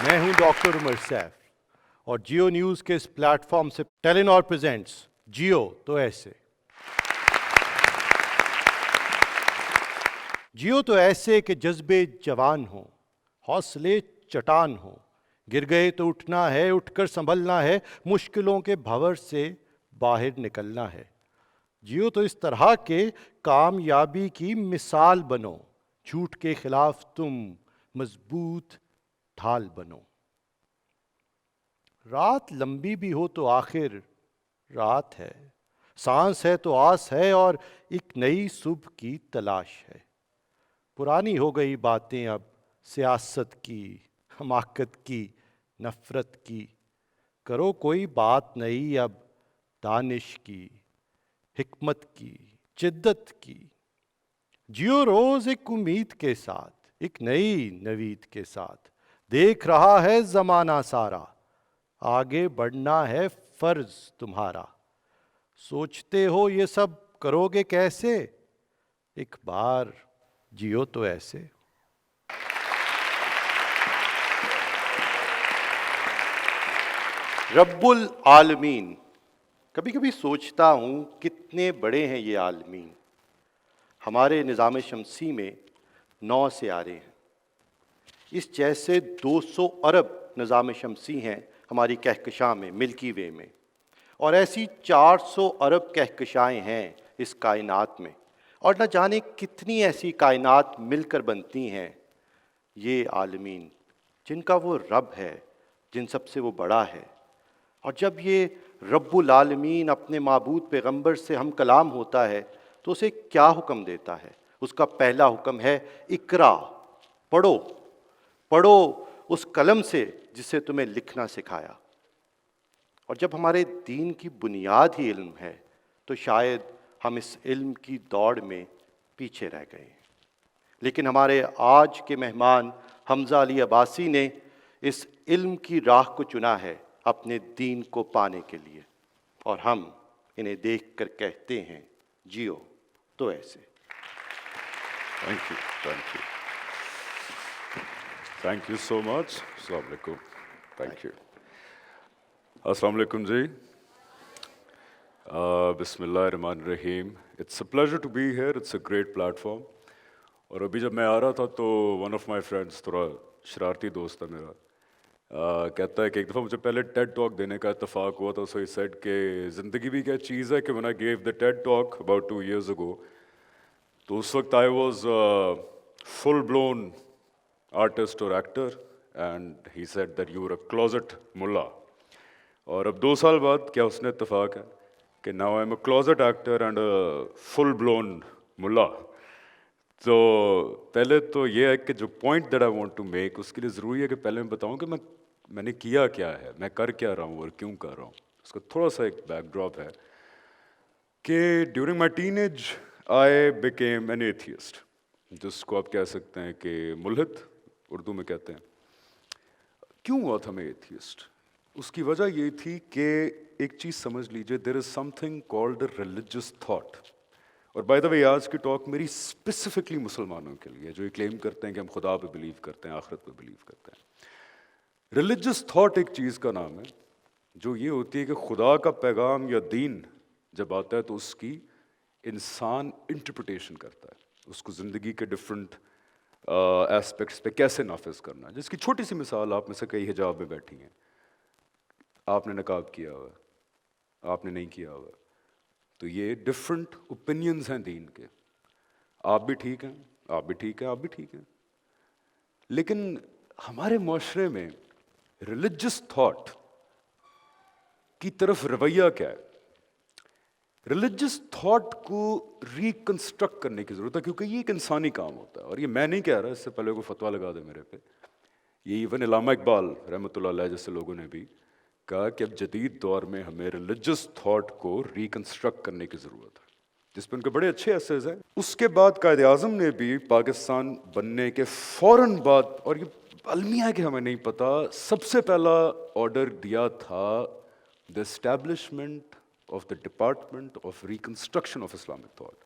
میں ہوں ڈاکٹر عمر سیف اور جیو نیوز کے اس پلیٹ فارم سے ٹیلینور پریزنٹس جیو تو ایسے جیو تو ایسے کہ جذبے جوان ہوں، حوصلے چٹان ہوں، گر گئے تو اٹھنا ہے، اٹھ کر سنبھلنا ہے، مشکلوں کے بھنور سے باہر نکلنا ہے۔ جیو تو اس طرح کے کامیابی کی مثال بنو، جھوٹ کے خلاف تم مضبوط ڈھال بنو۔ رات لمبی بھی ہو تو آخر رات ہے، سانس ہے تو آس ہے اور ایک نئی صبح کی تلاش ہے۔ پرانی ہو گئی باتیں اب سیاست کی، حماقت کی، نفرت کی، کرو کوئی بات نئی اب دانش کی، حکمت کی، جدت کی۔ جیو روز ایک امید کے ساتھ، ایک نئی نوید کے ساتھ، دیکھ رہا ہے زمانہ سارا، آگے بڑھنا ہے فرض تمہارا۔ سوچتے ہو یہ سب کرو گے کیسے؟ ایک بار جیو تو ایسے۔ رب العالمین، کبھی کبھی سوچتا ہوں کتنے بڑے ہیں یہ عالمین۔ ہمارے نظام شمسی میں 9 سیارے ہیں، اس جیسے 200 ارب نظام شمسی ہیں ہماری کہکشاں میں، ملکی وے میں، اور ایسی 400 ارب کہکشائیں ہیں اس کائنات میں، اور نہ جانے کتنی ایسی کائنات مل کر بنتی ہیں یہ عالمین، جن کا وہ رب ہے، جن سب سے وہ بڑا ہے۔ اور جب یہ رب العالمین اپنے معبود پیغمبر سے ہم کلام ہوتا ہے تو اسے کیا حکم دیتا ہے؟ اس کا پہلا حکم ہے اقرا، پڑھو، پڑھو اس قلم سے جس سے تمہیں لکھنا سکھایا۔ اور جب ہمارے دین کی بنیاد ہی علم ہے تو شاید ہم اس علم کی دوڑ میں پیچھے رہ گئے ہیں۔ لیکن ہمارے آج کے مہمان حمزہ علی عباسی نے اس علم کی راہ کو چنا ہے اپنے دین کو پانے کے لیے، اور ہم انہیں دیکھ کر کہتے ہیں جیو تو ایسے۔ Thank you, thank you. Thank you so much. Assalamu alaikum. Thank you. Assalamu alaikum ji. Bismillah ar-Rahman ar-Rahim. It's a pleasure to be here. It's a great platform. اور ابھی جب میں آ رہا تھا تو ون آف مائی فرینڈس، تھوڑا شرارتی دوست ہے میرا، کہتا ہے کہ ایک دفعہ مجھے پہلے ٹیڈ ٹاک دینے کا اتفاق ہوا تھا، سو ہی سیڈ کہ زندگی بھی کیا چیز ہے، کہ when I gave the TED talk about 2 years ago، تو اس وقت I was full blown artist اور actor, and he said that you are a closet ملا۔ اور اب 2 سال بعد کیا اس نے اتفاق ہے کہ now I am a closet actor and full blown ملا۔ تو پہلے تو یہ ہے کہ جو point that I want to make, اس کے لیے ضروری ہے کہ پہلے میں بتاؤں کہ میں نے کیا کیا ہے، میں کر کیا رہا ہوں اور کیوں کر رہا ہوں۔ اس کا تھوڑا سا ایک بیک ڈراپ ہے کہ during my teenage I became an atheist, جس کو آپ کہہ سکتے ہیں کہ ملحد اردو میں کہتے ہیں۔ کیوں ہوا تھا میں ایتھیسٹ؟ اس کی وجہ یہ تھی کہ ایک چیز سمجھ لیجیے، there is something called a religious thought. اور بائی دا وے آج کی ٹاک میری اسپیسیفکلی مسلمانوں کے لیے جو یہ کلیم کرتے ہیں کہ ہم خدا پہ بلیو کرتے ہیں، آخرت پہ بلیو کرتے ہیں۔ ریلیجس تھاٹ ایک چیز کا نام ہے جو یہ ہوتی ہے کہ خدا کا پیغام یا دین جب آتا ہے تو اس کی انسان انٹرپریٹیشن کرتا ہے، اس کو زندگی کے ڈفرینٹ ایسپیکٹس پہ کیسے نافذ کرنا ہے۔ جس کی چھوٹی سی مثال، آپ میں سے کئی حجاب میں بیٹھی ہیں، آپ نے نقاب کیا ہوا ہے، آپ نے نہیں کیا ہوا ہے، تو یہ ڈفرینٹ اوپینینز ہیں دین کے، آپ بھی ٹھیک ہیں، آپ بھی ٹھیک ہیں، آپ بھی ٹھیک ہیں۔ لیکن ہمارے معاشرے میں ریلیجس تھاٹ کی طرف رویہ کیا ہے؟ ریلیجس تھاٹ کو ریکنسٹرکٹ کرنے کی ضرورت ہے، کیونکہ یہ ایک انسانی کام ہوتا ہے، اور یہ میں نہیں کہہ رہا، اس سے پہلے کوئی فتویٰ لگا دے میرے پہ، یہ ایون علامہ اقبال رحمۃ اللہ علیہ جیسے لوگوں نے بھی کہا کہ اب جدید دور میں ہمیں ریلیجس تھاٹ کو ریکنسٹرکٹ کرنے کی ضرورت ہے، جس پہ ان کے بڑے اچھے ایسیز ہیں۔ اس کے بعد قائد اعظم نے بھی پاکستان بننے کے فوراً بعد، اور یہ المیہ ہے کہ ہمیں نہیں پتہ، سب سے پہلا آرڈر دیا تھا the establishment of the Department of Reconstruction of Islamic Thought۔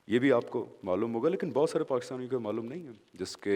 یہ بھی آپ کو معلوم ہوگا لیکن بہت سارے پاکستانیوں کو معلوم نہیں ہے، جس کے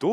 2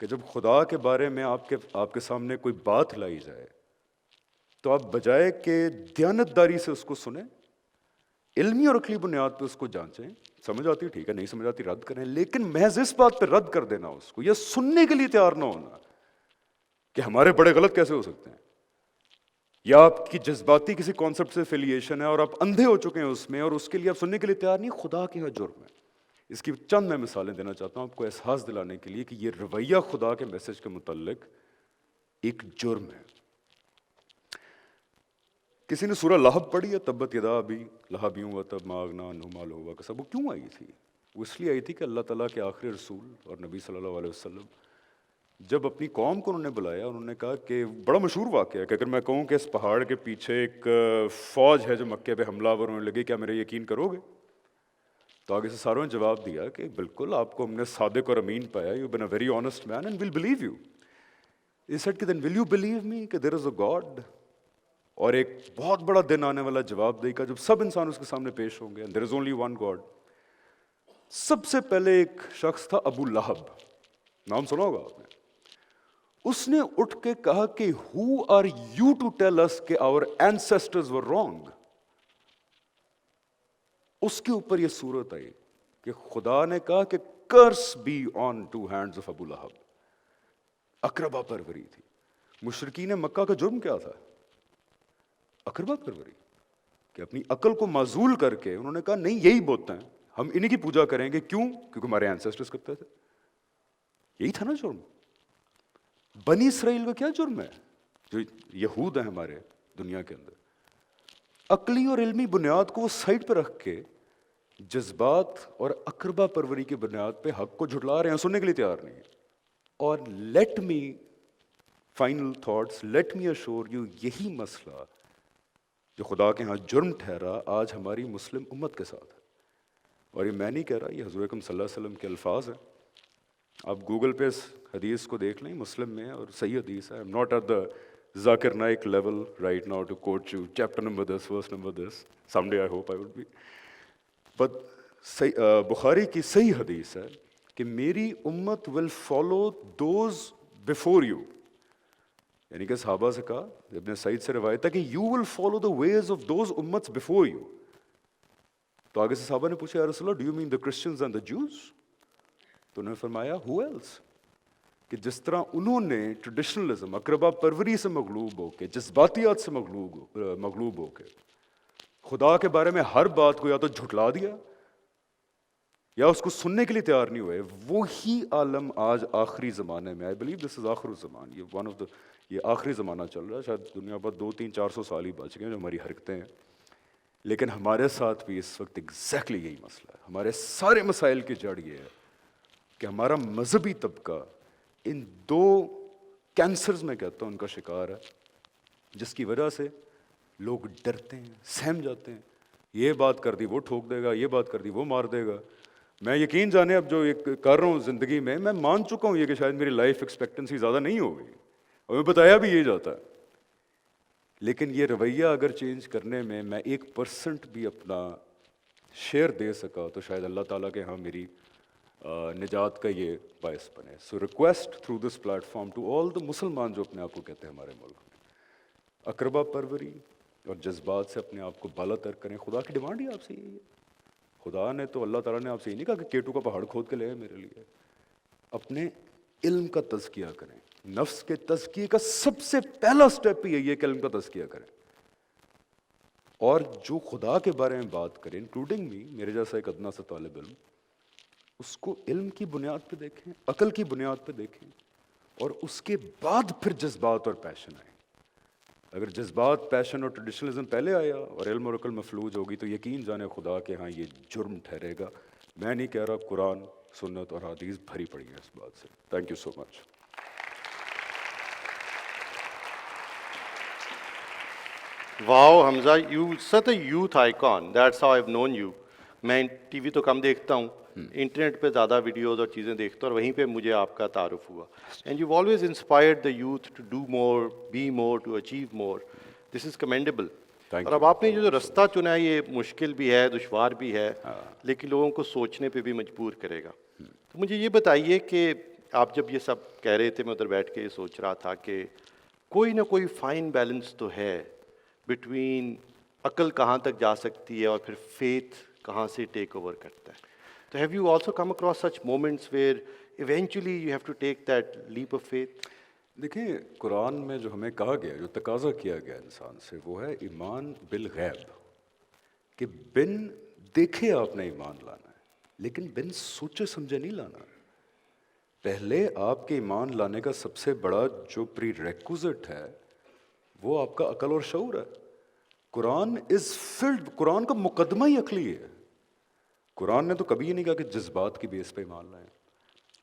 کہ جب خدا کے بارے میں آپ کے سامنے کوئی بات لائی جائے تو آپ بجائے کہ دیانتداری سے اس کو سنیں، علمی اور عقلی بنیاد پہ اس کو جانچیں، سمجھ آتی ٹھیک ہے، نہیں سمجھ آتی رد کریں، لیکن محض اس بات پہ رد کر دینا اس کو یا سننے کے لیے تیار نہ ہونا کہ ہمارے بڑے غلط کیسے ہو سکتے ہیں، یا آپ کی جذباتی کسی کانسیپٹ سے فیلیشن ہے اور آپ اندھے ہو چکے ہیں اس میں اور اس کے لیے آپ سننے کے لیے تیار نہیں، خدا کے یہاں جرم ہے۔ اس کی چند میں مثالیں دینا چاہتا ہوں آپ کو احساس دلانے کے لیے کہ یہ رویہ خدا کے میسج کے متعلق ایک جرم ہے۔ کسی نے سورہ لہب پڑھی ہے؟ تبت یدا ابی لہب وتب ما اغنی عنہ مالہ وما کسب۔ وہ کیوں آئی تھی؟ وہ اس لیے آئی تھی کہ اللہ تعالیٰ کے آخری رسول اور نبی صلی اللہ علیہ وسلم جب اپنی قوم کو انہوں نے بلایا، انہوں نے کہا کہ بڑا مشہور واقعہ ہے کہ اگر میں کہوں کہ اس پہاڑ کے پیچھے ایک فوج ہے جو مکے پہ حملہ آور ہونے لگی، کیا میرے یقین کرو گے؟ تو آگے سے ساروں نے جواب دیا کہ بالکل، آپ کو ہم نے صادق اور امین پایا، you been a very honest man and we'll believe you. He said کہ then will you believe me کہ there is a God؟ اور ایک بہت بڑا دن آنے والا جواب دے گا جب سب انسان اس کے سامنے پیش ہوں گے، and there is only one God۔ سب سے پہلے ایک شخص تھا ابو لہب، نام سنا ہوگا آپ نے۔ اس نے اٹھ کے کہا کہ who are you to tell us کہ our ancestors were wrong؟ اس کے اوپر یہ صورت آئی کہ خدا نے کہا کہ curse be on two hands of ابو لہب۔ اقربا پروری تھی۔ مشرکین مکہ کا جرم کیا تھا؟ اقربا پروری، کہ اپنی عقل کو معزول کر کے انہوں نے کہا نہیں، یہی بت ہیں، ہم انہی کی پوجا کریں گے۔ کیوں؟ کیونکہ ہمارے اینسسٹرز کرتے تھے۔ یہی تھا نا جرم۔ بنی اسرائیل کا کیا جرم ہے جو یہود ہیں ہمارے دنیا کے اندر؟ عقلی اور علمی بنیاد کو وہ سائڈ پہ رکھ کے جذبات اور اقربا پروری کی بنیاد پہ حق کو جھٹلا رہے ہیں، سننے کے لیے تیار نہیں ہے۔ اور let me final thoughts, let me assure you, یہی مسئلہ جو خدا کے ہاں جرم ٹھہرا آج ہماری مسلم امت کے ساتھ ہے۔ اور یہ میں نہیں کہہ رہا، یہ حضور اکرم صلی اللہ علیہ وسلم کے الفاظ ہیں۔ آپ گوگل پہ اس حدیث کو دیکھ لیں، مسلم میں اور صحیح حدیث ہے۔ I'm not at the Zakir Naik level right now to quote you chapter number this, verse number this. Someday I hope I would be. But بخاری کی صحیح حدیث ہے کہ میری امت will follow those before you، یعنی کہ صحابہ سے کہا، ابن سعید سے روایت ہے کہ you will follow the ways of those ummats before you۔ تو آگے سے صحابہ نے پوچھا یا رسول اللہ do you mean the Christians and the Jews؟ تو انہوں نے فرمایا who else؟ کہ جس طرح انہوں نے ٹریڈیشنلزم، اقربا پروری سے مغلوب ہو کے، جذباتیات سے مغلوب ہو کے خدا کے بارے میں ہر بات کو یا تو جھٹلا دیا یا اس کو سننے کے لیے تیار نہیں ہوئے، وہی عالم آج آخری زمانے میں، آئی بلیو دس از آخر الزمان، یہ ون آف دا، یہ آخری زمانہ چل رہا ہے۔ شاید دنیا پر 200-400 سال ہی بچ گئے ہیں جو ہماری حرکتیں ہیں، لیکن ہمارے ساتھ بھی اس وقت ایگزیکٹلی یہی مسئلہ ہے۔ ہمارے سارے مسائل کی جڑ یہ ہے کہ ہمارا مذہبی طبقہ ان دو کینسرز میں کہتا ہوں ان کا شکار ہے، جس کی وجہ سے لوگ ڈرتے ہیں، سہم جاتے ہیں۔ یہ بات کر دی وہ ٹھوک دے گا، یہ بات کر دی وہ مار دے گا۔ میں یقین جانے اب جو کر رہا ہوں زندگی میں مان چکا ہوں یہ کہ شاید میری لائف ایکسپیکٹنسی زیادہ نہیں ہوگی، اور میں بتایا بھی یہ جاتا ہے، لیکن یہ رویہ اگر چینج کرنے میں 1% بھی اپنا شیئر دے سکا تو شاید اللہ تعالیٰ کے ہاں میری نجات کا یہ باعث بنے۔ So request through this platform to all the مسلمان جو اپنے آپ کو کہتے ہیں ہمارے ملک میں، اقربا پروری اور جذبات سے اپنے آپ کو بالا تر کریں۔ خدا کی ڈیمانڈ ہی آپ سے یہی ہے۔ خدا نے تو، اللہ تعالیٰ نے آپ سے یہ نہیں کہا کہ کیٹو کا پہاڑ کھود کے لے آئے میرے لیے۔ اپنے علم کا تزکیہ کریں۔ نفس کے تزکیے کا سب سے پہلا سٹیپ ہی یہی ہے کہ علم کا تزکیہ کریں، اور جو خدا کے بارے میں بات کریں انکلوڈنگ می، میرے جیسا ایک ادنا سا طالب علم، اس کو علم کی بنیاد پہ دیکھیں، عقل کی بنیاد پہ دیکھیں، اور اس کے بعد پھر جذبات اور پیشن آئیں۔ اگر جذبات، پیشن اور ٹریڈیشنلزم پہلے آیا اور علم اور عقل مفلوج ہوگی تو یقین جانے خدا کے ہاں یہ جرم ٹھہرے گا۔ میں نہیں کہہ رہا، قرآن، سنت اور حدیث بھری پڑی ہے اس بات سے۔ Thank you so much. Wow Hamza, you such a youth icon, that's how I have known you. میں ٹی وی تو کم دیکھتا ہوں، انٹرنیٹ پہ زیادہ ویڈیوز اور چیزیں دیکھتا ہوں، اور وہیں پہ مجھے آپ کا تعارف ہوا۔ And you always inspired the youth to do more, be more, to achieve more. This is commendable. اور اب آپ نے جو رستہ چنا ہے یہ مشکل بھی ہے، دشوار بھی ہے، لیکن لوگوں کو سوچنے پہ بھی مجبور کرے گا۔ تو مجھے یہ بتائیے کہ آپ جب یہ سب کہہ رہے تھے میں ادھر بیٹھ کے یہ سوچ رہا تھا کہ کوئی نہ کوئی فائن بیلنس تو ہے بٹوین عقل کہاں تک جا سکتی ہے اور پھر فیتھ کہاں سے ٹیک اوور کرتا ہے. تو have you also come across such moments where eventually you have to take that leap of faith? دیکھیں قرآن میں جو ہمیں کہا گیا، جو تقاضا کیا گیا انسان سے، وہ ہے ایمان بالغیب، کہ بن دیکھے آپ نے ایمان لانا ہے، لیکن بن سوچے سمجھے نہیں لانا. پہلے آپ کے ایمان لانے کا سب سے بڑا جو پری ریکوزٹ ہے وہ آپ کا عقل اور شعور ہے. قرآن از فلڈ، قرآن کا مقدمہ ہی عقلی ہے. قرآن نے تو کبھی یہ نہیں کہا کہ جذبات کی بیس پہ ایمان لائیں.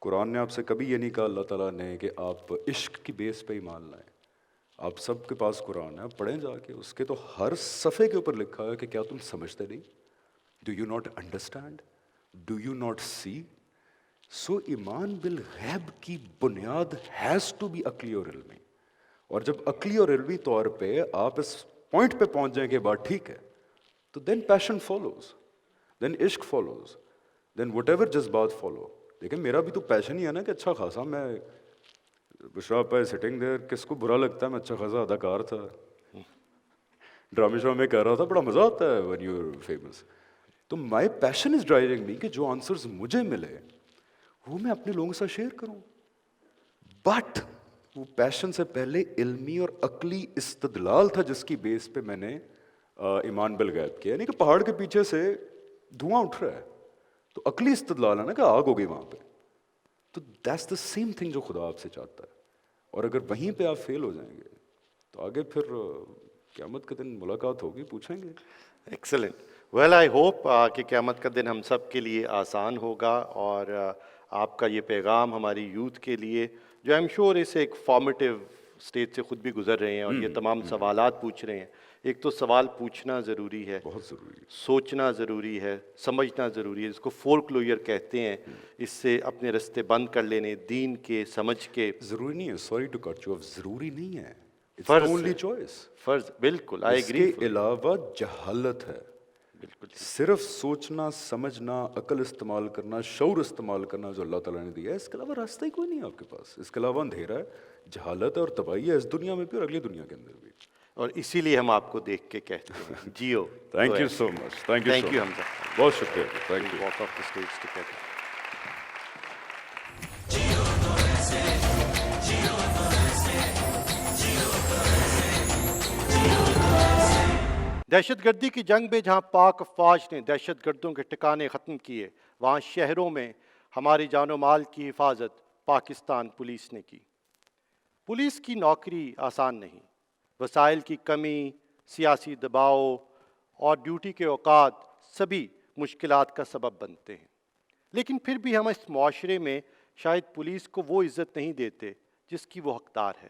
قرآن نے آپ سے کبھی یہ نہیں کہا اللہ تعالیٰ نے کہ آپ عشق کی بیس پہ ایمان لائیں. آپ سب کے پاس قرآن ہے، آپ پڑھیں جا کے، اس کے تو ہر صفحے کے اوپر لکھا ہے کہ کیا تم سمجھتے نہیں؟ Do you not understand? Do you not see? So ایمان بالغیب کی بنیاد ہیز ٹو بی عقلی اور علمی. اور جب عقلی اور علمی طور پہ آپ اس پوائنٹ پہ پہنچ جائیں کہ بات ٹھیک ہے، تو دین پیشن فالوز، دین عشق فالوز، دین وٹ ایور جذبات فالو. لیکن میرا بھی تو پیشن ہی ہے نا کہ اچھا خاصا میں بشرا پہ سٹنگ دیر، کس کو برا لگتا ہے میں اچھا خاصا اداکار تھا، ڈرامے شرامے کر رہا تھا، بڑا مزہ آتا ہے when you're famous. تو مائی پیشن از ڈرائیونگ می کہ جو آنسرز مجھے ملے وہ میں اپنے لوگوں کے ساتھ شیئر کروں. بٹ وہ پیشن سے پہلے علمی اور عقلی استدلال تھا جس کی بیس پہ میں نے ایمان بالغیب کیا. یعنی کہ پہاڑ کے پیچھے سے دھواں اٹھ رہا ہے تو عقلی استدلال ہے نا کہ آگ ہو گئی وہاں پہ. تو دیٹس دا سیم تھنگ جو خدا آپ سے چاہتا ہے. اور اگر وہیں پہ آپ فیل ہو جائیں گے تو آگے پھر قیامت کے دن ملاقات ہوگی، پوچھیں گے. ایکسلنٹ. ویل آئی ہوپ کہ قیامت کا دن ہم سب کے لیے آسان ہوگا، اور آپ کا یہ پیغام ہماری یوتھ کے لیے جو آئی ایم شیور اس ایک فارمیٹیو اسٹیج سے خود بھی گزر رہے ہیں اور یہ تمام سوالات پوچھ رہے ہیں. ایک تو سوال پوچھنا ضروری ہے، بہت ضروری ہے، سوچنا ضروری ہے، سمجھنا ضروری ہے، جس کو فولک لوئر کہتے ہیں. اس سے اپنے رستے بند کر لینے دین کے سمجھ کے. ضروری نہیں ہے، sorry to cut you off, ضروری نہیں ہے، اٹس فرض اونلی ہے، چوائس. فرض، بالکل آئی اس ایگری. کے علاوہ جہالت ہے. بالکل صرف سوچنا، سمجھنا، عقل استعمال کرنا، شعور استعمال کرنا جو اللہ تعالیٰ نے دیا ہے، اس کے علاوہ راستہ ہی کوئی نہیں ہے آپ کے پاس. اس کے علاوہ اندھیرا ہے، جہالت ہے اور تباہی ہے، اس دنیا میں بھی اور اگلی دنیا کے اندر بھی. اور اسی لیے ہم آپ کو دیکھ کے کہتے ہیں جیو. Thank you so much, thank you thank so you much, Hamza. بہت شکریہ، thank you. Walk off the stage together. دہشت گردی کی جنگ میں جہاں پاک افواج نے دہشت گردوں کے ٹھکانے ختم کیے، وہاں شہروں میں ہماری جان و مال کی حفاظت پاکستان پولیس نے کی. پولیس کی نوکری آسان نہیں. وسائل کی کمی، سیاسی دباؤ اور ڈیوٹی کے اوقات سبھی مشکلات کا سبب بنتے ہیں. لیکن پھر بھی ہم اس معاشرے میں شاید پولیس کو وہ عزت نہیں دیتے جس کی وہ حقدار ہے.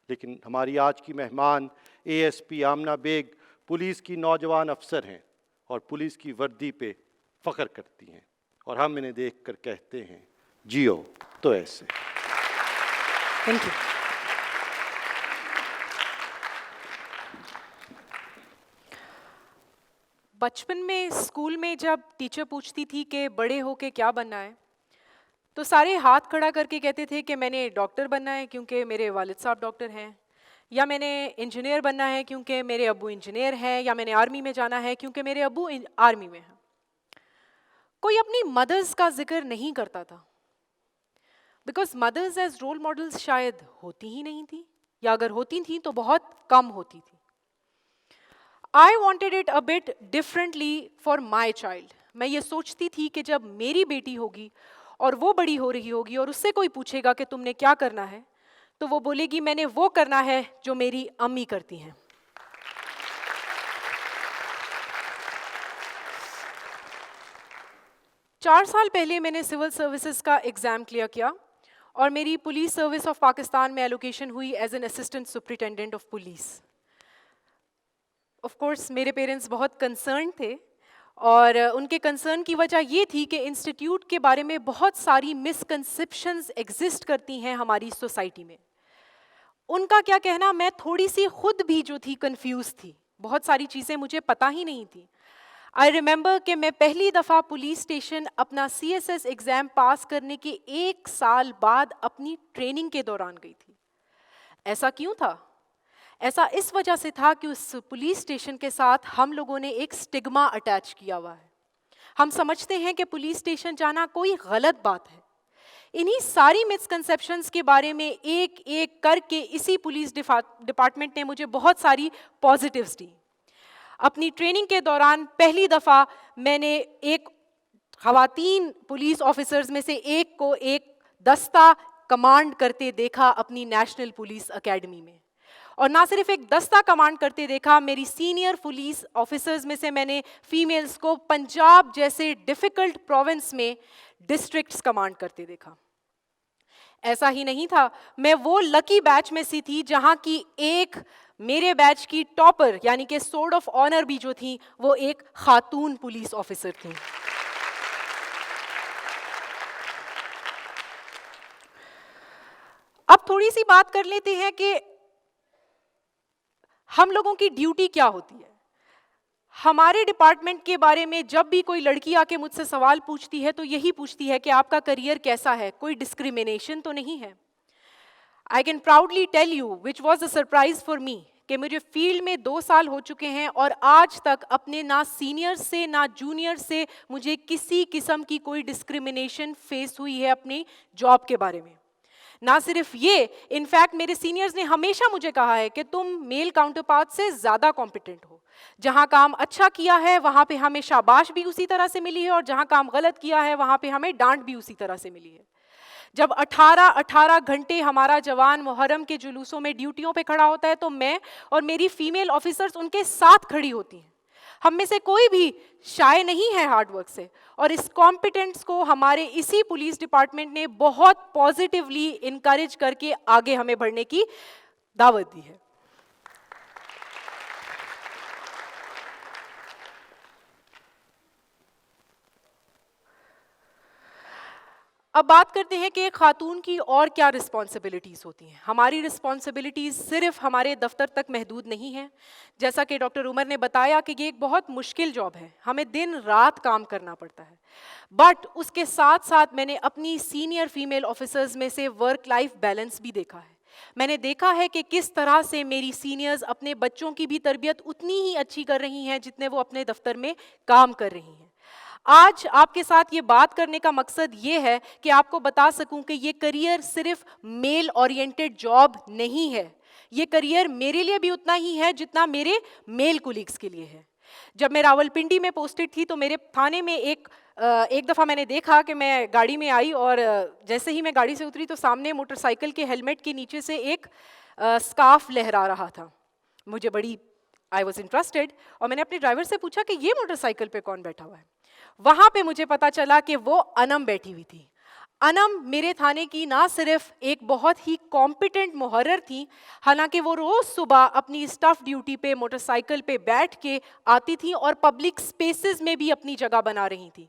لیکن ہماری آج کی مہمان A S P Amna Baig police کی نوجوان افسر ہیں اور پولیس کی وردی پہ فخر کرتی ہیں، اور ہم انہیں دیکھ کر کہتے ہیں جیو تو ایسے. Thank you. بچپن میں اسکول میں جب ٹیچر پوچھتی تھی کہ بڑے ہو کے کیا بننا ہے تو سارے ہاتھ کھڑا کر کے کہتے تھے کہ میں نے ڈاکٹر بننا ہے کیونکہ میرے والد صاحب ڈاکٹر ہیں، یا میں نے انجینئر بننا ہے کیونکہ میرے ابو انجینئر ہیں، یا میں نے آرمی میں جانا ہے کیونکہ میرے ابو آرمی میں ہیں. کوئی اپنی مدرز کا ذکر نہیں کرتا تھا، because mothers as role models شاید ہوتی ہی نہیں تھی، یا اگر ہوتی تھیں تو بہت کم ہوتی تھی. I wanted it a bit differently for my child. میں یہ سوچتی تھی کہ جب میری بیٹی ہوگی اور وہ بڑی ہو رہی ہوگی اور اس سے کوئی پوچھے گا کہ تم نے کیا کرنا ہے تو وہ بولے گی میں نے وہ کرنا ہے جو میری امی کرتی ہیں. چار سال پہلے میں نے سول سروسز کا ایگزام کلیئر کیا اور میری پولیس سروس آف پاکستان میں ایلوکیشن ہوئی as an assistant superintendent of police. Of course میرے پیرنٹس بہت کنسرن تھے، اور ان کے کنسرن کی وجہ یہ تھی کہ انسٹیٹیوٹ کے بارے میں بہت ساری مسکنسیپشنز ایگزسٹ کرتی ہیں ہماری سوسائٹی میں. ان کا کیا کہنا، میں تھوڑی سی خود بھی جو تھی کنفیوز تھی، بہت ساری چیزیں مجھے پتہ ہی نہیں تھی. آئی ریمبر کہ میں پہلی دفعہ پولیس اسٹیشن اپنا CSS ایگزام پاس کرنے کے 1 سال بعد اپنی ٹریننگ کے دوران گئی تھی. ایسا کیوں تھا؟ ایسا اس وجہ سے تھا کہ اس پولیس اسٹیشن کے ساتھ ہم لوگوں نے ایک سٹگما اٹیچ کیا ہوا ہے. ہم سمجھتے ہیں کہ پولیس اسٹیشن جانا کوئی غلط بات ہے. انہی ساری مسکنسیپشنز کے بارے میں ایک ایک کر کے اسی پولیس ڈپارٹمنٹ نے مجھے بہت ساری پازیٹیوز دی. اپنی ٹریننگ کے دوران پہلی دفعہ میں نے ایک خواتین پولیس آفیسرز میں سے ایک کو ایک دستہ کمانڈ کرتے دیکھا اپنی نیشنل پولیس اکیڈمی میں. اور نہ صرف ایک دستہ کمانڈ کرتے دیکھا, میری سینئر پولیس آفیسرز میں سے میں نے فیمیلز کو پنجاب جیسے ڈیفیکلٹ پروونس میں ڈسٹرکٹس کمانڈ کرتے دیکھا. ایسا ہی نہیں تھا, میں وہ لکی بیچ میں سے تھی جہاں کی ایک میرے بیچ کی ٹاپر یعنی کہ سورڈ آف آنر بھی جو تھی وہ ایک خاتون پولیس آفیسر تھی. اب تھوڑی سی بات کر لیتے ہیں کہ ہم لوگوں کی ڈیوٹی کیا ہوتی ہے. ہمارے ڈپارٹمنٹ کے بارے میں جب بھی کوئی لڑکی آ کے مجھ سے سوال پوچھتی ہے تو یہی پوچھتی ہے کہ آپ کا کریئر کیسا ہے, کوئی ڈسکریمنیشن تو نہیں ہے. I can proudly tell you which was a surprise for me کہ مجھے فیلڈ میں 2 سال ہو چکے ہیں اور آج تک اپنے نہ سینئر سے نہ جونیئر سے مجھے کسی قسم کی کوئی ڈسکریمنیشن فیس ہوئی ہے اپنی جاب کے بارے میں. نہ صرف یہ, انفیکٹ میرے سینئرز نے ہمیشہ مجھے کہا ہے کہ تم میل کاؤنٹر پارٹ سے زیادہ کمپیٹنٹ ہو. جہاں کام اچھا کیا ہے وہاں پہ ہمیں شاباش بھی اسی طرح سے ملی ہے اور جہاں کام غلط کیا ہے وہاں پہ ہمیں ڈانٹ بھی اسی طرح سے ملی ہے. جب 18 گھنٹے ہمارا جوان محرم کے جلوسوں میں ڈیوٹیوں پہ کھڑا ہوتا ہے تو میں اور میری فیمیل آفیسرز ان کے ساتھ کھڑی ہوتی ہیں. ہم میں سے کوئی بھی شائع نہیں ہے ہارڈ ورک سے, اور اس کمپیٹنس کو ہمارے اسی پولیس ڈپارٹمنٹ نے بہت پازیٹیولی انکریج کر کے آگے ہمیں بڑھنے کی دعوت دی ہے. اب بات کرتے ہیں کہ ایک خاتون کی اور کیا رسپانسبلٹیز ہوتی ہیں. ہماری رسپانسبلٹیز صرف ہمارے دفتر تک محدود نہیں ہیں. جیسا کہ ڈاکٹر عمر نے بتایا کہ یہ ایک بہت مشکل جاب ہے, ہمیں دن رات کام کرنا پڑتا ہے. بٹ اس کے ساتھ ساتھ میں نے اپنی سینئر فیمیل آفیسرز میں سے ورک لائف بیلنس بھی دیکھا ہے. میں نے دیکھا ہے کہ کس طرح سے میری سینئرز اپنے بچوں کی بھی تربیت اتنی ہی اچھی کر رہی ہیں جتنے وہ اپنے دفتر میں کام کر رہی ہیں. آج آپ کے ساتھ یہ بات کرنے کا مقصد یہ ہے کہ آپ کو بتا سکوں کہ یہ کریئر صرف میل اورینٹڈ جاب نہیں ہے. یہ کریئر میرے لیے بھی اتنا ہی ہے جتنا میرے میل کولیگز کے لیے ہے. جب میں راولپنڈی میں پوسٹڈ تھی تو میرے تھانے میں ایک دفعہ میں نے دیکھا کہ میں گاڑی میں آئی اور جیسے ہی میں گاڑی سے اتری تو سامنے موٹر سائیکل کے ہیلمٹ کے نیچے سے ایک اسکارف لہرا رہا تھا. مجھے بڑی آئی واز انٹرسٹڈ اور میں نے اپنے ڈرائیور سے پوچھا کہ یہ موٹر سائیکل پہ کون بیٹھا ہوا ہے. وہاں پہ مجھے پتا چلا کہ وہ انم بیٹھی ہوئی تھی. انم میرے تھانے کی نہ صرف ایک بہت ہی کمپیٹنٹ محرر تھی, حالانکہ وہ روز صبح اپنی اسٹاف ڈیوٹی پہ موٹر سائیکل پہ بیٹھ کے آتی تھی اور پبلک اسپیسز میں بھی اپنی جگہ بنا رہی تھی.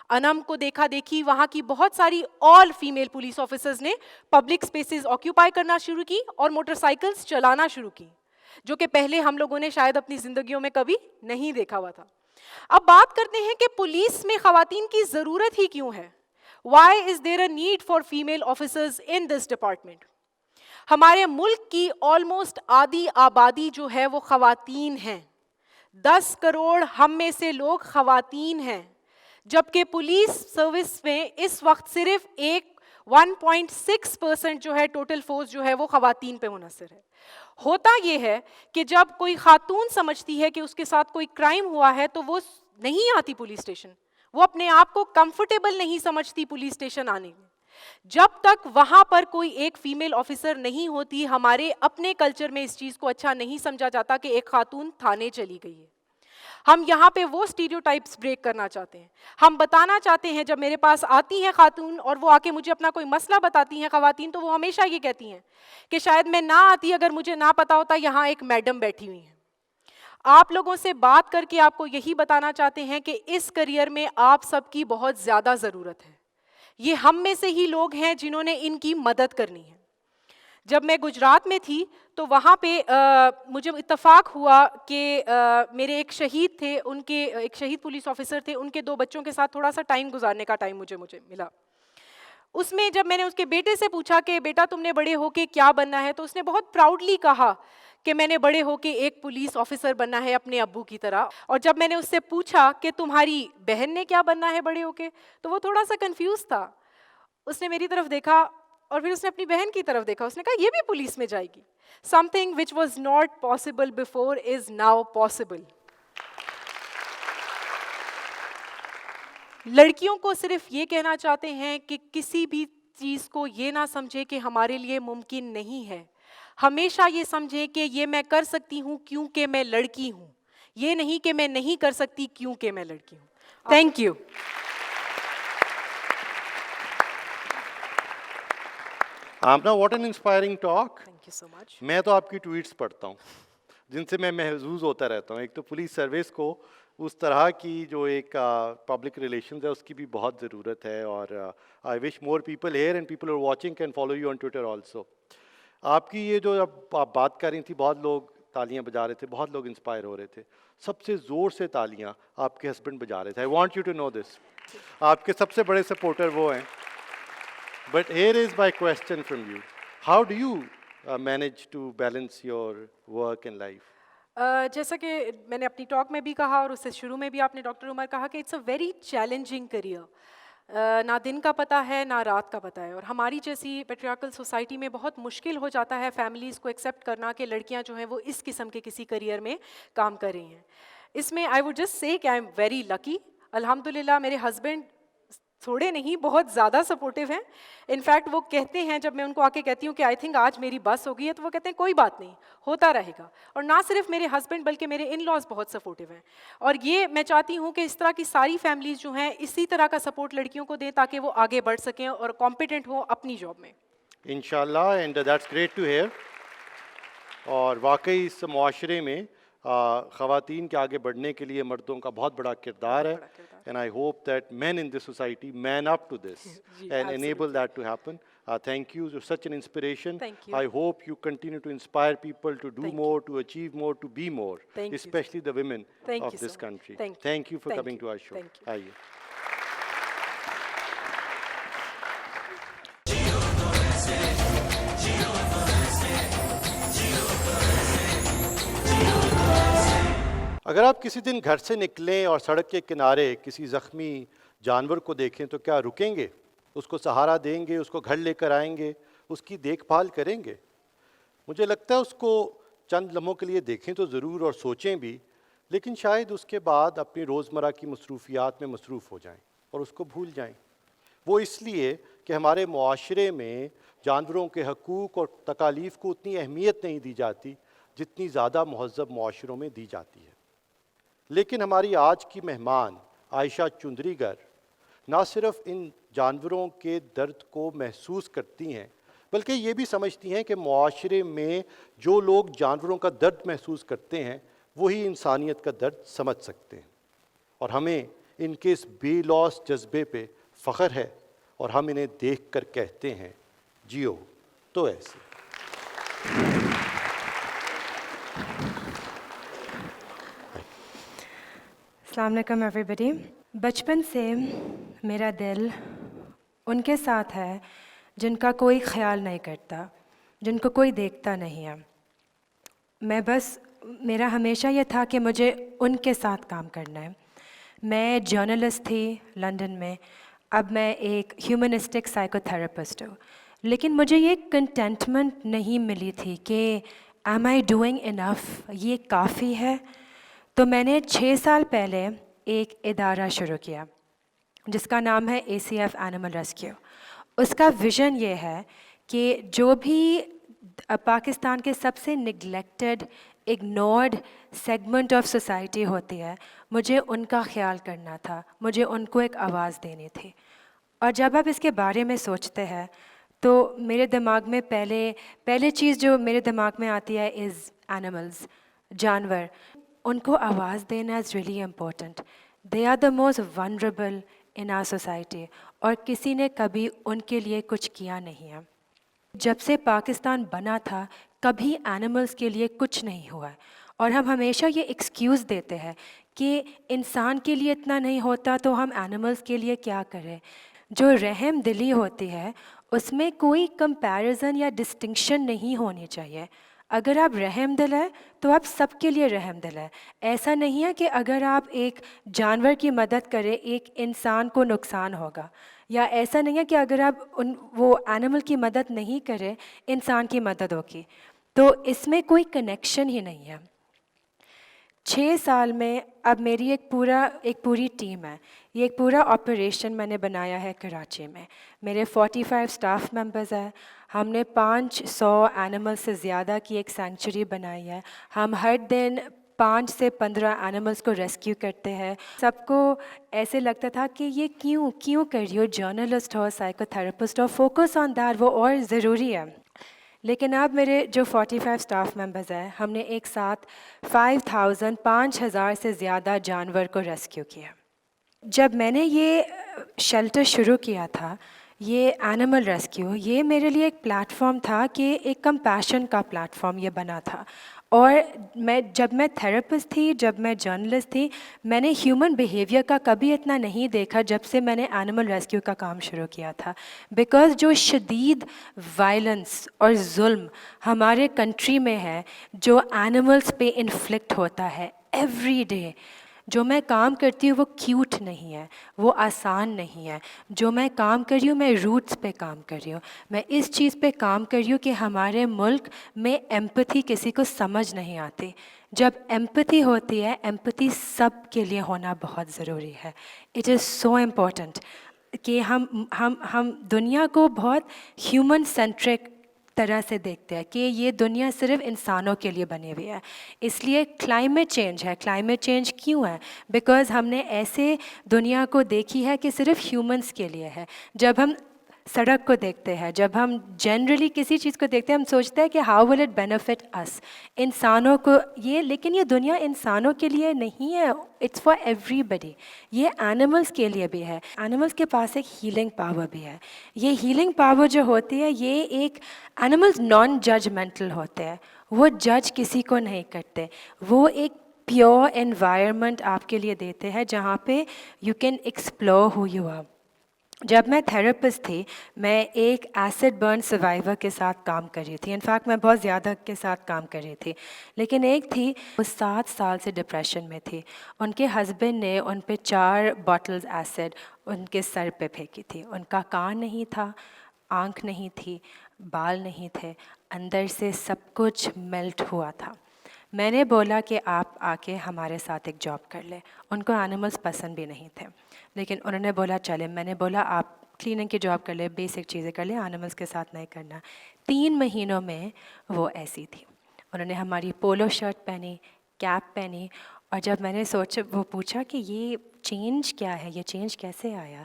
انم کو دیکھا دیکھی وہاں کی بہت ساری آل فیمیل پولیس آفیسرز نے پبلک اسپیسز آکیوپائی کرنا شروع کی اور موٹر سائیکلز چلانا شروع کی, جو کہ پہلے ہم لوگوں نے شاید اپنی زندگیوں میں کبھی نہیں دیکھا ہوا تھا. اب بات کرتے ہیں کہ پولیس میں خواتین کی ضرورت ہی کیوں ہے. Why is there a need for female officers in this department? ہمارے ملک کی آلموسٹ آدھی آبادی جو ہے وہ خواتین ہیں. 10 کروڑ ہم میں سے لوگ خواتین ہیں, جبکہ پولیس سروس میں اس وقت صرف 1.6% جو ہے ٹوٹل فورس جو ہے وہ خواتین پہ منحصر ہے. ہوتا یہ ہے کہ جب کوئی خاتون سمجھتی ہے کہ اس کے ساتھ کوئی کرائم ہوا ہے تو وہ نہیں آتی پولیس اسٹیشن, وہ اپنے آپ کو کمفرٹیبل نہیں سمجھتی پولیس اسٹیشن آنے میں. جب تک وہاں پر کوئی ایک فیمیل آفیسر نہیں ہوتی, ہمارے اپنے کلچر میں اس چیز کو اچھا نہیں سمجھا جاتا کہ ایک خاتون تھانے چلی گئی ہے. ہم یہاں پہ وہ اسٹیریوٹائپس بریک کرنا چاہتے ہیں. ہم بتانا چاہتے ہیں, جب میرے پاس آتی ہیں خاتون اور وہ آ کے مجھے اپنا کوئی مسئلہ بتاتی ہیں خواتین, تو وہ ہمیشہ یہ کہتی ہیں کہ شاید میں نہ آتی اگر مجھے نہ پتا ہوتا یہاں ایک میڈم بیٹھی ہوئی ہیں. آپ لوگوں سے بات کر کے آپ کو یہی بتانا چاہتے ہیں کہ اس کریئر میں آپ سب کی بہت زیادہ ضرورت ہے. یہ ہم میں سے ہی لوگ ہیں جنہوں نے ان کی مدد کرنی ہے. جب میں گجرات میں تھی تو وہاں پہ مجھے اتفاق ہوا کہ میرے ایک شہید تھے، ان کے ایک شہید پولیس آفیسر تھے، ان کے 2 بچوں کے ساتھ تھوڑا سا ٹائم گزارنے کا ٹائم مجھے ملا. اس میں جب میں نے اس کے بیٹے سے پوچھا کہ بیٹا تم نے بڑے ہو کے کیا بننا ہے، تو اس نے بہت پراؤڈلی کہا کہ میں نے بڑے ہو کے ایک پولیس آفیسر بننا ہے اپنے ابو کی طرح. اور جب میں نے اس سے پوچھا کہ تمہاری بہن نے کیا بننا ہے بڑے ہو کے، تو وہ تھوڑا سا کنفیوز تھا. اس نے میری طرف دیکھا اور پھر اس نے اپنی بہن کی طرف دیکھا. اس نے کہا یہ بھی پولیس میں جائے گی. Some thing which was not possible before is now possible. لڑکیوں کو صرف یہ کہنا چاہتے ہیں کہ کسی بھی چیز کو یہ نہ سمجھے کہ ہمارے لیے ممکن نہیں ہے. ہمیشہ یہ سمجھیں کہ یہ میں کر سکتی ہوں کیونکہ میں لڑکی ہوں، یہ نہیں کہ میں نہیں کر سکتی کیونکہ میں لڑکی ہوں. Thank you. Amna what an inspiring talk. Thank you so much. میں تو آپ کی ٹویٹس پڑھتا ہوں جن سے میں محظوظ ہوتا رہتا ہوں. ایک تو پولیس سروس کو اس طرح کی جو ایک پبلک ریلیشنز ہے اس کی بھی بہت ضرورت ہے، اور I wish more people here and people are watching can follow you on Twitter also. آپ کی یہ جو اب آپ بات کر رہی تھی، بہت لوگ تالیاں بجا رہے تھے، بہت لوگ انسپائر ہو رہے تھے. سب سے زور سے تالیاں آپ کے ہسبینڈ بجا رہے تھے. I want you to know this. آپ کے سب سے بڑے سپورٹر وہ ہیں. But here is my question from you. How do you manage to balance your work and life? جیسا کہ میں نے اپنی ٹاک میں بھی کہا اور اس سے شروع میں بھی آپ نے ڈاکٹر عمر کہا کہ it's a very challenging career. نہ دن کا پتہ ہے نہ رات کا پتہ ہے. اور ہماری جیسی پیٹریارکل سوسائٹی میں بہت مشکل ہو جاتا ہے فیملیز کو ایکسیپٹ کرنا کہ لڑکیاں جو ہیں وہ اس قسم کے کسی کریئر میں کام کر رہی ہیں. اس میں آئی ووڈ جسٹ سے کہ آئی ایم ویری لکی. الحمد للہ میرے ہسبینڈ تھوڑے نہیں بہت زیادہ سپورٹیو ہیں. انفیکٹ وہ کہتے ہیں جب میں ان کو آ کے کہتی ہوں کہ آئی تھنک آج میری بس ہو گئی ہے، تو وہ کہتے ہیں کوئی بات نہیں، ہوتا رہے گا. اور نہ صرف میرے ہسبینڈ بلکہ میرے ان لاز بہت سپورٹیو ہیں. اور یہ میں چاہتی ہوں کہ اس طرح کی ساری فیملیز جو ہیں اسی طرح کا سپورٹ لڑکیوں کو دیں تاکہ وہ آگے بڑھ سکیں اور کمپیٹنٹ ہوں اپنی جاب میں. انشاءاللہ، and that's great to hear. اور واقعی اس معاشرے میں خواتین کے آگے بڑھنے کے لیے مردوں کا بہت بڑا کردار ہے. And I hope that men in this society man up to this and enable that to happen. Thank you. You're such an inspiration. Thank you. I hope you continue to inspire people to do more, to achieve more, to be more, Thank you. especially the women Thank of you this so much. country. Thank you. Thank you for Thank coming you. to our show. Thank you. Aaiye. اگر آپ کسی دن گھر سے نکلیں اور سڑک کے کنارے کسی زخمی جانور کو دیکھیں تو کیا رکیں گے؟ اس کو سہارا دیں گے، اس کو گھر لے کر آئیں گے، اس کی دیکھ بھال کریں گے؟ مجھے لگتا ہے اس کو چند لمحوں کے لیے دیکھیں تو ضرور اور سوچیں بھی، لیکن شاید اس کے بعد اپنی روزمرہ کی مصروفیات میں مصروف ہو جائیں اور اس کو بھول جائیں. وہ اس لیے کہ ہمارے معاشرے میں جانوروں کے حقوق اور تکالیف کو اتنی اہمیت نہیں دی جاتی جتنی زیادہ مہذب معاشروں میں دی جاتی ہے. لیکن ہماری آج کی مہمان عائشہ چندریگر نہ صرف ان جانوروں کے درد کو محسوس کرتی ہیں بلکہ یہ بھی سمجھتی ہیں کہ معاشرے میں جو لوگ جانوروں کا درد محسوس کرتے ہیں وہی انسانیت کا درد سمجھ سکتے ہیں. اور ہمیں ان کے اس بے لوث جذبے پہ فخر ہے اور ہم انہیں دیکھ کر کہتے ہیں جیو تو ایسے. السلام علیکم ایوری بڈی. بچپن سے میرا دل ان کے ساتھ ہے جن کا کوئی خیال نہیں کرتا، جن کو کوئی دیکھتا نہیں ہے. میرا ہمیشہ یہ تھا کہ مجھے ان کے ساتھ کام کرنا ہے. میں جرنلسٹ تھی لنڈن میں، اب میں ایک ہیومنسٹک سائیکو تھراپسٹ ہوں. لیکن مجھے یہ کنٹینٹمنٹ نہیں ملی تھی کہ ایم آئی ڈوئنگ انف، یہ کافی ہے. تو میں نے 6 سال پہلے ایک ادارہ شروع کیا جس کا نام ہے ACF اینیمل ریسکیو. اس کا ویژن یہ ہے کہ جو بھی پاکستان کے سب سے neglected, ignored segment of society ہوتی ہے، مجھے ان کا خیال کرنا تھا، مجھے ان کو ایک آواز دینی تھی. اور جب آپ اس کے بارے میں سوچتے ہیں تو میرے دماغ میں پہلے چیز جو میرے دماغ میں آتی ہے از اینیملز، جانور. ان کو آواز دینا is really important. They are the most vulnerable in our society, اور کسی نے کبھی ان کے لیے کچھ کیا نہیں ہے. جب سے پاکستان بنا تھا کبھی اینیملز کے لیے کچھ نہیں ہوا ہے، اور ہم ہمیشہ یہ ایکسکیوز دیتے ہیں کہ انسان کے لیے اتنا نہیں ہوتا تو ہم اینیملز کے لیے کیا کریں۔ جو رحم دلی ہوتی ہے اس میں کوئی کمپیریزن یا ڈسٹنکشن نہیں ہونی چاہیے۔ اگر آپ رحم دل ہے تو آپ سب کے لیے رحم دل ہے۔ ایسا نہیں ہے کہ اگر آپ ایک جانور کی مدد کریں ایک انسان کو نقصان ہوگا، یا ایسا نہیں ہے کہ اگر آپ وہ اینیمل کی مدد نہیں کریں انسان کی مدد ہوگی۔ تو اس میں کوئی کنیکشن ہی نہیں ہے۔ 6 سال میں اب میری ایک پوری ٹیم ہے، یہ ایک پورا آپریشن میں نے بنایا ہے کراچی میں۔ میرے 45 اسٹاف ممبرز ہیں، ہم نے 500 اینیمل سے زیادہ کی ایک سینکچری بنائی ہے۔ ہم ہر دن 5 سے 15 اینیملز کو ریسکیو کرتے ہیں۔ سب کو ایسے لگتا تھا کہ یہ کیوں کر رہی ہو، جرنلسٹ ہو، سائیکو تھراپسٹ ہو، فوکس آن دیٹ، وہ اور ضروری ہے۔ لیکن اب میرے جو 45 اسٹاف ممبرز ہیں، ہم نے ایک ساتھ 5,000 سے زیادہ جانور کو ریسکیو کیا۔ جب میں نے یہ شیلٹر شروع کیا تھا، یہ اینیمل ریسکیو، یہ میرے لیے ایک پلیٹ فارم تھا کہ ایک کمپیشن کا پلیٹ فارم یہ بنا تھا۔ اور جب میں تھراپسٹ تھی، جب میں جرنلسٹ تھی، میں نے ہیومن بیہیویئر کا کبھی اتنا نہیں دیکھا جب سے میں نے اینیمل ریسکیو کا کام شروع کیا تھا۔ بیکاز جو شدید وائلنس اور ظلم ہمارے کنٹری میں ہے، جو اینیملز پہ انفلکٹ ہوتا ہے ایوری ڈے، جو میں کام کرتی ہوں وہ کیوٹ نہیں ہے، وہ آسان نہیں ہے۔ جو میں کام کر رہی ہوں، میں روٹس پہ کام کر رہی ہوں، میں اس چیز پہ کام کر رہی ہوں کہ ہمارے ملک میں ایمپتھی کسی کو سمجھ نہیں آتی۔ جب ایمپتھی ہوتی ہے، ایمپتھی سب کے لیے ہونا بہت ضروری ہے۔ اٹ از سو امپورٹنٹ کہ ہم دنیا کو بہت ہیومن سینٹرک طرح سے دیکھتے ہیں کہ یہ دنیا صرف انسانوں کے لیے بنی ہوئی ہے۔ اس لیے کلائمیٹ چینج ہے۔ کلائمیٹ چینج کیوں ہے؟ بیکاز ہم نے ایسے دنیا کو دیکھی ہے کہ صرف ہیومنس کے لیے ہے۔ جب ہم سڑک کو دیکھتے ہیں، جب ہم جنرلی کسی چیز کو دیکھتے ہیں، ہم سوچتے ہیں کہ ہاؤ ول اٹ بینیفٹ اس، انسانوں کو یہ، لیکن یہ دنیا انسانوں کے لیے نہیں ہے، اٹس فار ایوری بڈی۔ یہ اینیملز کے لیے بھی ہے۔ اینیملز کے پاس ایک ہیلنگ پاور بھی ہے۔ یہ ہیلنگ پاور جو ہوتی ہے، یہ ایک اینیملز نان ججمنٹل ہوتے ہیں، وہ جج کسی کو نہیں کرتے، وہ ایک پیور انوائرمنٹ آپ کے لیے دیتے ہیں جہاں پہ you can explore who you are. جب میں تھراپسٹ تھی، میں ایک ایسڈ برن سروائیور کے ساتھ کام کر رہی تھی۔ انفیکٹ میں بہت زیادہ کے ساتھ کام کر رہی تھی، لیکن ایک تھی وہ 7 سال سے ڈپریشن میں تھی۔ ان کے ہسبینڈ نے ان پہ 4 باٹلز ایسڈ ان کے سر پہ پھینکی تھی۔ ان کا کان نہیں تھا، آنکھ نہیں تھی، بال نہیں تھے، اندر سے سب کچھ میلٹ ہوا تھا۔ میں نے بولا کہ آپ آ کے ہمارے ساتھ ایک جاب کر لیں۔ ان کو اینیملز پسند بھی نہیں تھے، لیکن انہوں نے بولا چلے۔ میں نے بولا آپ کلیننگ کی جاب کر لیں، بیسک چیزیں کر لیں، اینیملز کے ساتھ نہیں کرنا۔ 3 مہینوں میں وہ ایسی تھی۔ انہوں نے ہماری پولو شرٹ پہنی، کیپ پہنی، اور جب میں نے وہ پوچھا کہ یہ چینج کیا ہے، یہ چینج کیسے آیا،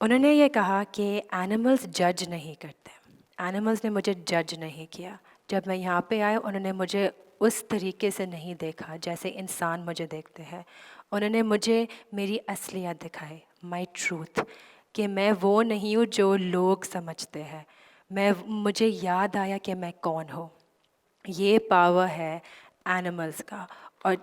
انہوں نے یہ کہا کہ اینیملز جج نہیں کرتے۔ اینیملز نے مجھے جج نہیں کیا۔ جب میں یہاں پہ آئے، انہوں نے مجھے اس طریقے سے نہیں دیکھا جیسے انسان مجھے دیکھتے ہیں۔ انہوں نے مجھے میری اصلیت دکھائی، مائی ٹروتھ، کہ میں وہ نہیں ہوں جو لوگ سمجھتے ہیں۔ مجھے یاد آیا کہ میں کون ہوں۔ یہ پاور ہے اینیملز کا۔ اور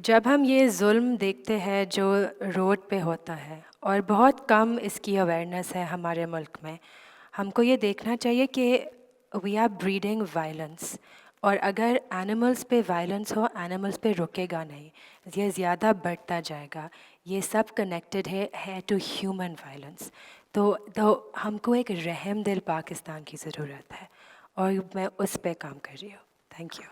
جب ہم یہ ظلم دیکھتے ہیں جو روڈ پہ ہوتا ہے، اور بہت کم اس کی اویئرنیس ہے ہمارے ملک میں، ہم کو یہ دیکھنا چاہیے کہ وی آر بریڈنگ وائلنس، اور اگر اینیملز پہ وائلنس ہو، اینیملز پہ رکے گا نہیں، یہ زیادہ بڑھتا جائے گا۔ یہ سب کنیکٹڈ ہے ٹو ہیومن وائلنس۔ تو ہم کو ایک رحم دل پاکستان کی ضرورت ہے، اور میں اس پہ کام کر رہی ہوں۔ Thank you.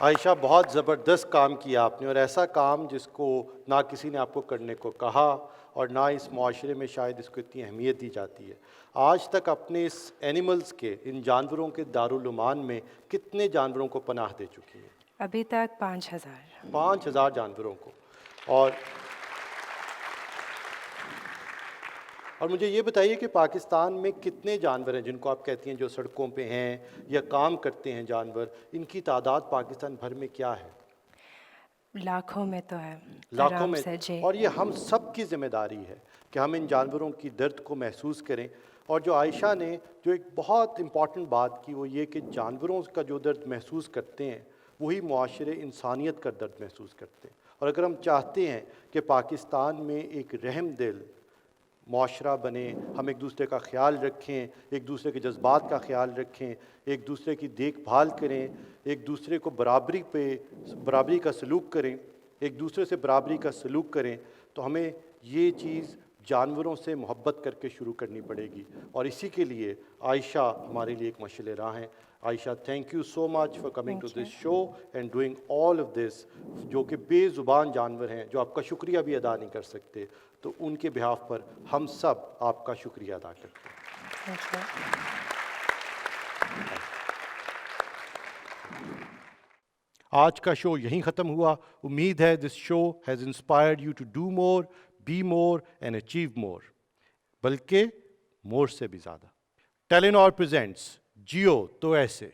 عائشہ، بہت زبردست کام کیا آپ نے، اور ایسا کام جس کو نہ کسی نے آپ کو کرنے کو کہا، اور نہ اس معاشرے میں شاید اس کو اتنی اہمیت دی جاتی ہے۔ آج تک اپنے اس اینیملز کے، ان جانوروں کے دارالامان میں کتنے جانوروں کو پناہ دے چکی ہیں؟ ابھی تک 5,000۔ 5,000 جانوروں کو۔ اور اور مجھے یہ بتائیے کہ پاکستان میں کتنے جانور ہیں جن کو آپ کہتی ہیں جو سڑکوں پہ ہیں یا کام کرتے ہیں جانور، ان کی تعداد پاکستان بھر میں کیا ہے؟ لاکھوں میں تو ہے، لاکھوں آرام میں. سے جی. اور یہ ہم سب کی ذمہ داری ہے کہ ہم ان جانوروں کی درد کو محسوس کریں. اور جو عائشہ نے جو ایک بہت امپورٹنٹ بات کی وہ یہ کہ جانوروں کا جو درد محسوس کرتے ہیں وہی معاشرے انسانیت کا درد محسوس کرتے ہیں. اور اگر ہم چاہتے ہیں کہ پاکستان میں ایک رحم دل معاشرہ بنے، ہم ایک دوسرے کا خیال رکھیں، ایک دوسرے کے جذبات کا خیال رکھیں، ایک دوسرے کی دیکھ بھال کریں، ایک دوسرے کو برابری کا سلوک کریں، ایک دوسرے سے برابری کا سلوک کریں، تو ہمیں یہ چیز جانوروں سے محبت کر کے شروع کرنی پڑے گی. اور اسی کے لیے عائشہ ہمارے لیے ایک مشعل راہ ہیں. Ayesha, thank you so much for coming to this show and doing all of this. جو کہ بے زبان جانور ہیں جو آپ کا شکریہ بھی ادا نہیں کر سکتے، تو ان کے بہاف پر ہم سب آپ کا شکریہ ادا کرتے ہیں. آج کا شو یہیں ختم ہوا. امید ہے this show has inspired you to do more, be more and achieve more, بلکہ مور سے بھی زیادہ. ٹیلینور پریزنٹس جیو تو ایسے.